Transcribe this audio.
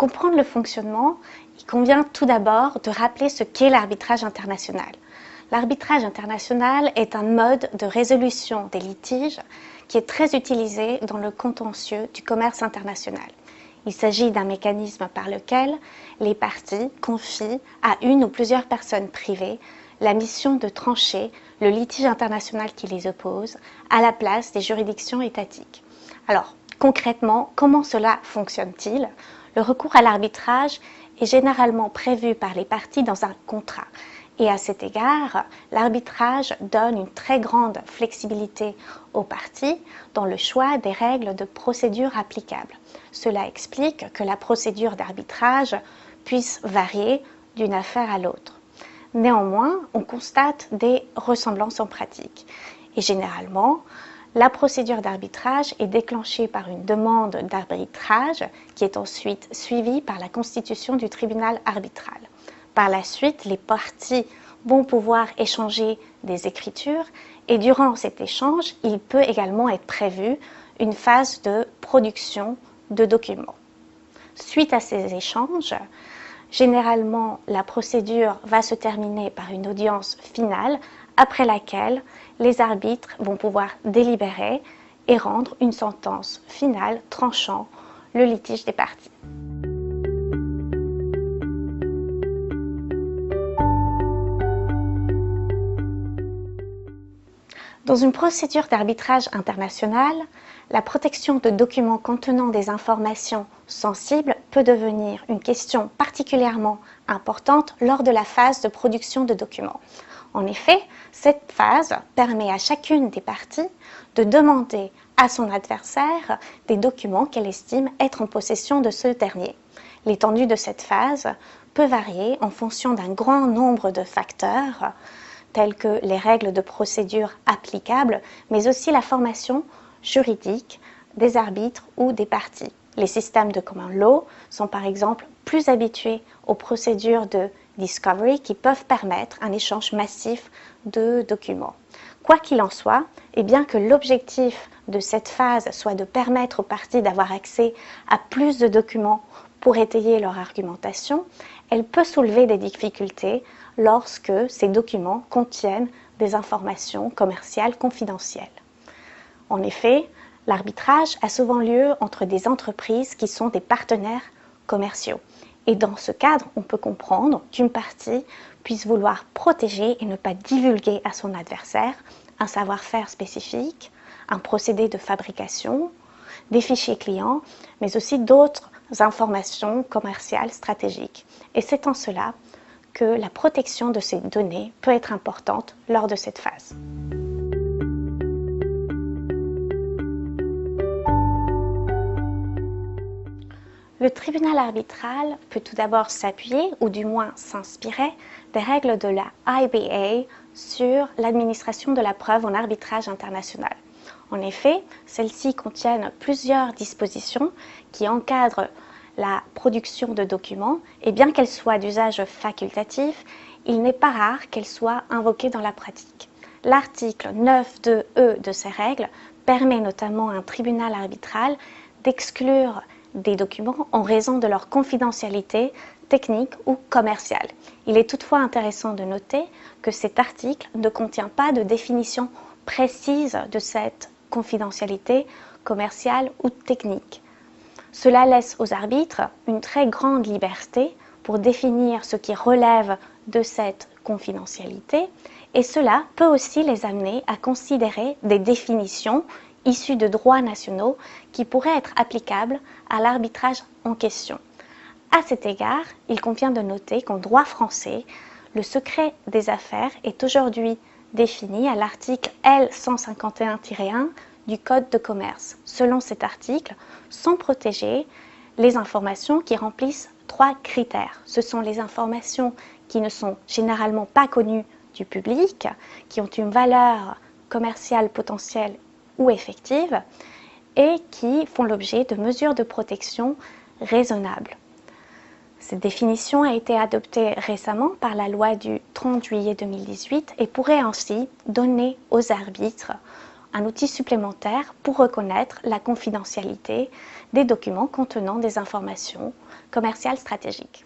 comprendre le fonctionnement, il convient tout d'abord de rappeler ce qu'est l'arbitrage international. L'arbitrage international est un mode de résolution des litiges qui est très utilisé dans le contentieux du commerce international. Il s'agit d'un mécanisme par lequel les parties confient à une ou plusieurs personnes privées la mission de trancher le litige international qui les oppose à la place des juridictions étatiques. Alors, concrètement, comment cela fonctionne-t-il? Le recours à l'arbitrage est généralement prévu par les parties dans un contrat. Et à cet égard, l'arbitrage donne une très grande flexibilité aux parties dans le choix des règles de procédure applicables. Cela explique que la procédure d'arbitrage puisse varier d'une affaire à l'autre. Néanmoins, on constate des ressemblances en pratique. Et généralement, la procédure d'arbitrage est déclenchée par une demande d'arbitrage qui est ensuite suivie par la constitution du tribunal arbitral. Par la suite, les parties vont pouvoir échanger des écritures et durant cet échange, il peut également être prévu une phase de production de documents. Suite à ces échanges, généralement, la procédure va se terminer par une audience finale après laquelle les arbitres vont pouvoir délibérer et rendre une sentence finale tranchant le litige des parties. Dans une procédure d'arbitrage international, la protection de documents contenant des informations sensibles peut devenir une question particulièrement importante lors de la phase de production de documents. En effet, cette phase permet à chacune des parties de demander à son adversaire des documents qu'elle estime être en possession de ce dernier. L'étendue de cette phase peut varier en fonction d'un grand nombre de facteurs, tels que les règles de procédure applicables, mais aussi la formation juridique des arbitres ou des parties. Les systèmes de common law sont par exemple plus habitués aux procédures de discovery qui peuvent permettre un échange massif de documents. Quoi qu'il en soit, et bien que l'objectif de cette phase soit de permettre aux parties d'avoir accès à plus de documents pour étayer leur argumentation, elle peut soulever des difficultés lorsque ces documents contiennent des informations commerciales confidentielles. En effet, l'arbitrage a souvent lieu entre des entreprises qui sont des partenaires commerciaux. Et dans ce cadre, on peut comprendre qu'une partie puisse vouloir protéger et ne pas divulguer à son adversaire un savoir-faire spécifique, un procédé de fabrication, des fichiers clients, mais aussi d'autres informations commerciales stratégiques. Et c'est en cela que la protection de ces données peut être importante lors de cette phase. Le tribunal arbitral peut tout d'abord s'appuyer, ou du moins s'inspirer, des règles de la IBA sur l'administration de la preuve en arbitrage international. En effet, celles-ci contiennent plusieurs dispositions qui encadrent la production de documents, et bien qu'elles soient d'usage facultatif, il n'est pas rare qu'elles soient invoquées dans la pratique. L'article 9.2e de ces règles permet notamment à un tribunal arbitral d'exclure des documents en raison de leur confidentialité technique ou commerciale. Il est toutefois intéressant de noter que cet article ne contient pas de définition précise de cette confidentialité commerciale ou technique. Cela laisse aux arbitres une très grande liberté pour définir ce qui relève de cette confidentialité et cela peut aussi les amener à considérer des définitions issues de droits nationaux qui pourraient être applicables à l'arbitrage en question. À cet égard, il convient de noter qu'en droit français, le secret des affaires est aujourd'hui défini à l'article L151-1 du Code de commerce. Selon cet article, sont protégées les informations qui remplissent 3 critères. Ce sont les informations qui ne sont généralement pas connues du public, qui ont une valeur commerciale potentielle ou effective et qui font l'objet de mesures de protection raisonnables. Cette définition a été adoptée récemment par la loi du 30 juillet 2018 et pourrait ainsi donner aux arbitres un outil supplémentaire pour reconnaître la confidentialité des documents contenant des informations commerciales stratégiques.